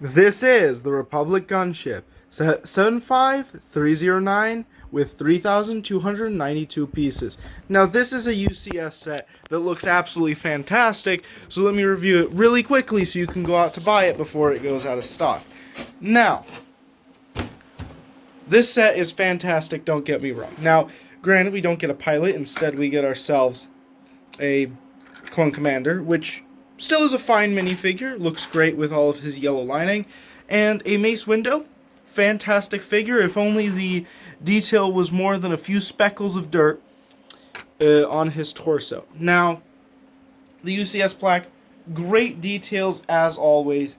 This is the Republic Gunship 75309 with 3,292 pieces. Now this is a UCS set that looks absolutely fantastic, so let me review it really quickly so you can go out to buy it before it goes out of stock. Now, this set is fantastic, don't get me wrong. Now, granted we don't get a pilot, instead we get ourselves a clone commander, which still is a fine minifigure, looks great with all of his yellow lining, and a Mace Window, fantastic figure, if only the detail was more than a few speckles of dirt on his torso. Now, the UCS plaque, great details as always,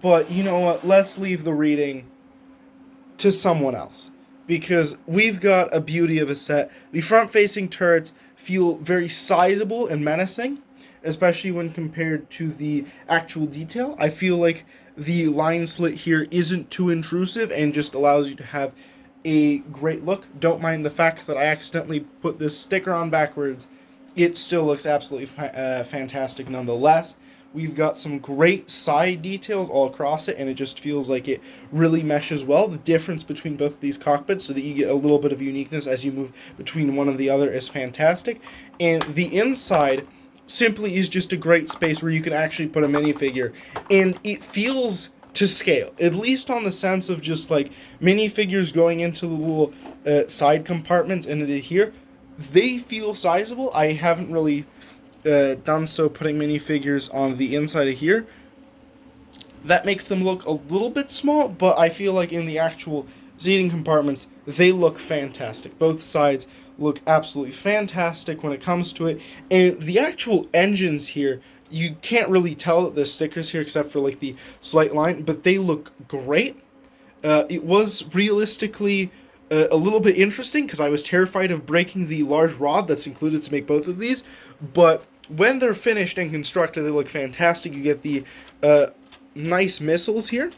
but you know what, let's leave the reading to someone else, because we've got a beauty of a set. The front-facing turrets feel very sizable and menacing, especially when compared to the actual detail. I feel like the line slit here isn't too intrusive and just allows you to have a great look. Don't mind the fact that I accidentally put this sticker on backwards. It still looks absolutely fantastic nonetheless. We've got some great side details all across it, and it just feels like it really meshes well. The difference between both of these cockpits, so that you get a little bit of uniqueness as you move between one and the other, is fantastic. And the inside simply is just a great space where you can actually put a minifigure, and it feels to scale, at least on the sense of just like minifigures going into the little side compartments and here. They feel sizable. I haven't really done so putting minifigures on the inside of here. That makes them look a little bit small, but I feel like in the actual seating compartments, they look fantastic. Both sides look absolutely fantastic when it comes to it. And the actual engines here, you can't really tell that there's stickers here except for like the slight line, but they look great. It was realistically a little bit interesting because I was terrified of breaking the large rod that's included to make both of these, but when they're finished and constructed, they look fantastic. You get the nice missiles here,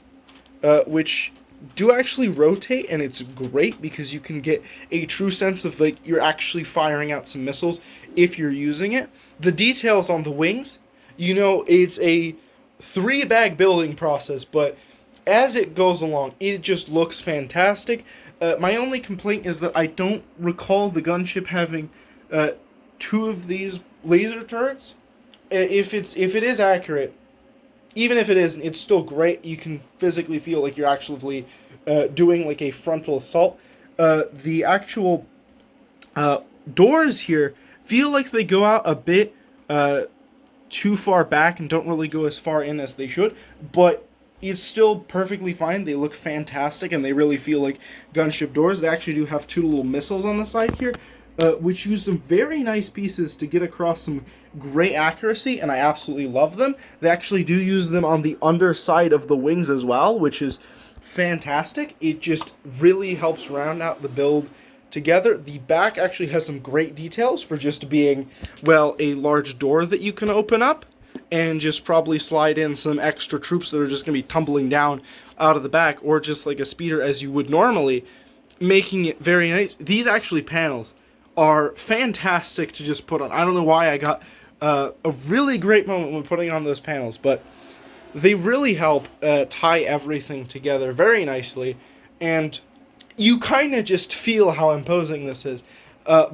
which do actually rotate, and it's great because you can get a true sense of like you're actually firing out some missiles if you're using it. The details on the wings, you know, it's a 3-bag building process, but as it goes along, it just looks fantastic. My only complaint is that I don't recall the gunship having 2 of these laser turrets. If it is accurate, even if it isn't, it's still great. You can physically feel like you're actually doing like a frontal assault. The actual doors here feel like they go out a bit too far back and don't really go as far in as they should, but it's still perfectly fine. They look fantastic, and they really feel like gunship doors. They actually do have 2 little missiles on the side here, which use some very nice pieces to get across some great accuracy, and I absolutely love them. They actually do use them on the underside of the wings as well, which is fantastic. It just really helps round out the build together. The back actually has some great details for just being, well, a large door that you can open up and just probably slide in some extra troops that are just going to be tumbling down out of the back, or just like a speeder as you would normally, making it very nice. These actually panels are fantastic to just put on. I don't know why I got a really great moment when putting on those panels, but they really help tie everything together very nicely, and you kind of just feel how imposing this is.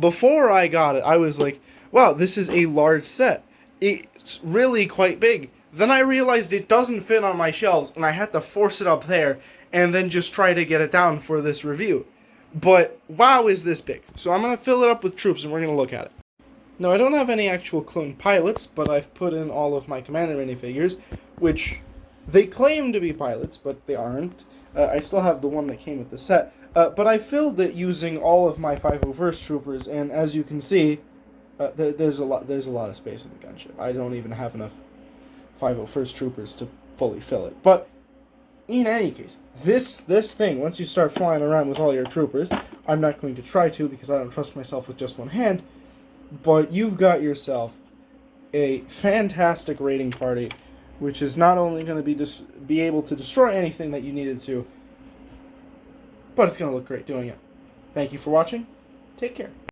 Before I got it, I was like, wow, this is a large set. It's really quite big. Then I realized it doesn't fit on my shelves, and I had to force it up there and then just try to get it down for this review. But wow, is this big. So I'm going to fill it up with troops, and we're going to look at it. Now, I don't have any actual clone pilots, but I've put in all of my commander minifigures, which they claim to be pilots, but they aren't. I still have the one that came with the set. But I filled it using all of my 501st troopers, and as you can see, there's a lot of space in the gunship. I don't even have enough 501st troopers to fully fill it. But in any case, this thing, once you start flying around with all your troopers, I'm not going to try to because I don't trust myself with just one hand, but you've got yourself a fantastic raiding party, which is not only going to be able to destroy anything that you needed to, but it's going to look great doing it. Thank you for watching. Take care.